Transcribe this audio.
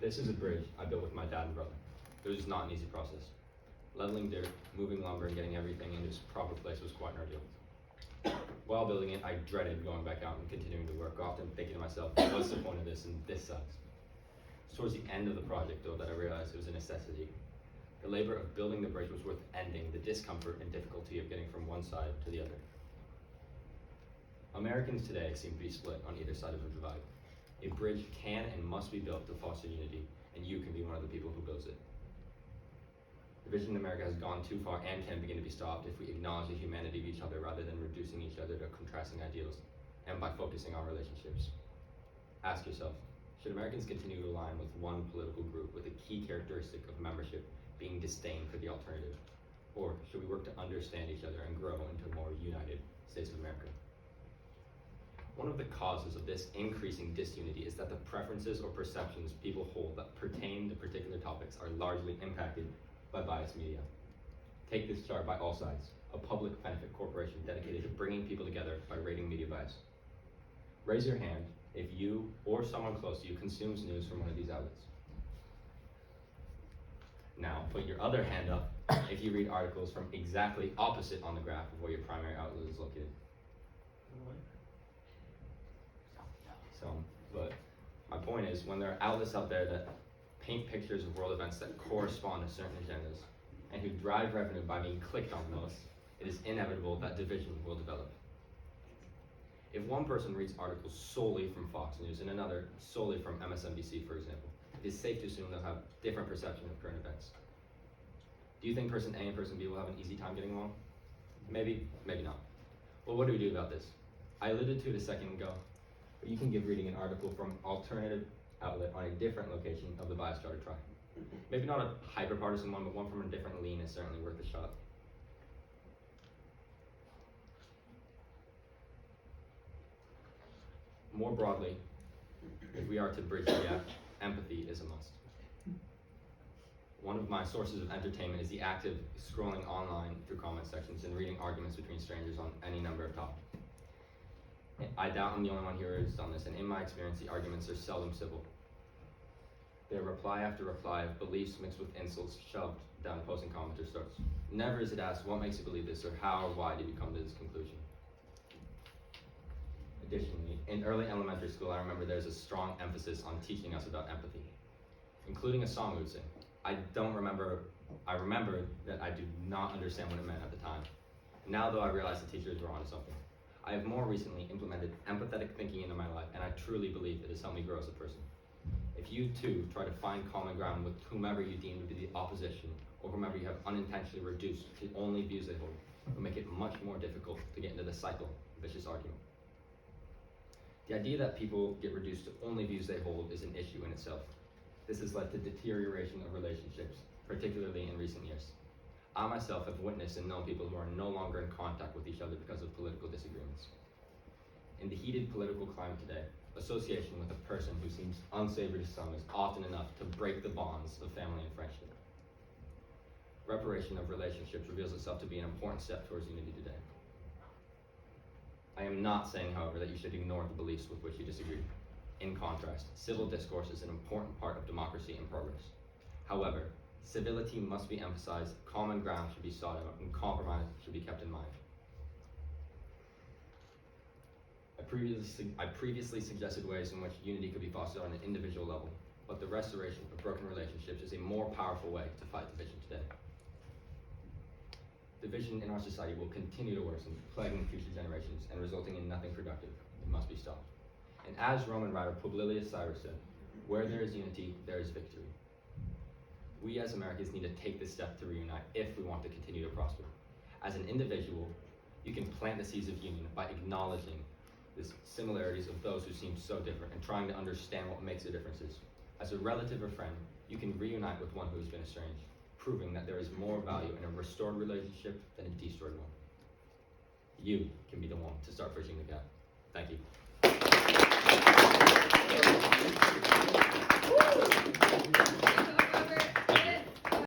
This is a bridge I built with my dad and brother. It was not an easy process. Leveling dirt, moving lumber, and getting everything into its proper place was quite an ordeal. While building it, I dreaded going back out and continuing to work, often thinking to myself, what's the point of this, and this sucks. It's towards the end of the project, though, that I realized it was a necessity. The labor of building the bridge was worth ending the discomfort and difficulty of getting from one side to the other. Americans today seem to be split on either side of the divide. A bridge can and must be built to foster unity, and you can be one of the people who builds it. Division in America has gone too far and can begin to be stopped if we acknowledge the humanity of each other rather than reducing each other to contrasting ideals, and by focusing on relationships. Ask yourself, should Americans continue to align with one political group with a key characteristic of membership being disdain for the alternative? Or should we work to understand each other and grow into a more united States of America? One of the causes of this increasing disunity is that the preferences or perceptions people hold that pertain to particular topics are largely impacted by biased media. Take this chart by All Sides, a public benefit corporation dedicated to bringing people together by rating media bias. Raise your hand if you or someone close to you consumes news from one of these outlets. Now, put your other hand up if you read articles from exactly opposite on the graph of where your primary outlet is located. But my point is, when there are outlets out there that paint pictures of world events that correspond to certain agendas and who drive revenue by being clicked on those, it is inevitable that division will develop. If one person reads articles solely from Fox News and another solely from MSNBC, for example, it is safe to assume they'll have different perception of current events. Do you think person A and person B will have an easy time getting along? Maybe, maybe not. Well, what do we do about this? I alluded to it a second ago, but you can give reading an article from alternative outlet on a different location of the bias chart a try. Maybe not a hyper-partisan one, but one from a different lean is certainly worth a shot. More broadly, if we are to bridge the gap, empathy is a must. One of my sources of entertainment is the act of scrolling online through comment sections and reading arguments between strangers on any number of topics. I doubt I'm the only one here who's done this, and in my experience, the arguments are seldom civil. They're reply after reply of beliefs mixed with insults shoved down opposing commenters' throats. Never is it asked, what makes you believe this, or how or why did you come to this conclusion? Additionally, in early elementary school, I remember there's a strong emphasis on teaching us about empathy, including a song we would sing. I remember that I did not understand what it meant at the time. Now, though, I realize the teachers were onto something. I have more recently implemented empathetic thinking into my life, and I truly believe it has helped me grow as a person. If you too try to find common ground with whomever you deem to be the opposition, or whomever you have unintentionally reduced to only views they hold, it will make it much more difficult to get into the cycle of vicious argument. The idea that people get reduced to only views they hold is an issue in itself. This has led to deterioration of relationships, particularly in recent years. I myself have witnessed and known people who are no longer in contact with each other because of political disagreements. In the heated political climate today, association with a person who seems unsavory to some is often enough to break the bonds of family and friendship. Reparation of relationships reveals itself to be an important step towards unity today. I am not saying, however, that you should ignore the beliefs with which you disagree. In contrast, civil discourse is an important part of democracy and progress. However, civility must be emphasized, common ground should be sought out, and compromise should be kept in mind. I previously suggested ways in which unity could be fostered on an individual level, but the restoration of broken relationships is a more powerful way to fight division today. Division in our society will continue to worsen, plaguing future generations and resulting in nothing productive. It must be stopped. And as Roman writer Publilius Cyrus said, where there is unity, there is victory. We as Americans need to take this step to reunite if we want to continue to prosper. As an individual, you can plant the seeds of union by acknowledging the similarities of those who seem so different and trying to understand what makes the differences. As a relative or friend, you can reunite with one who has been estranged, proving that there is more value in a restored relationship than a destroyed one. You can be the one to start bridging the gap. Thank you.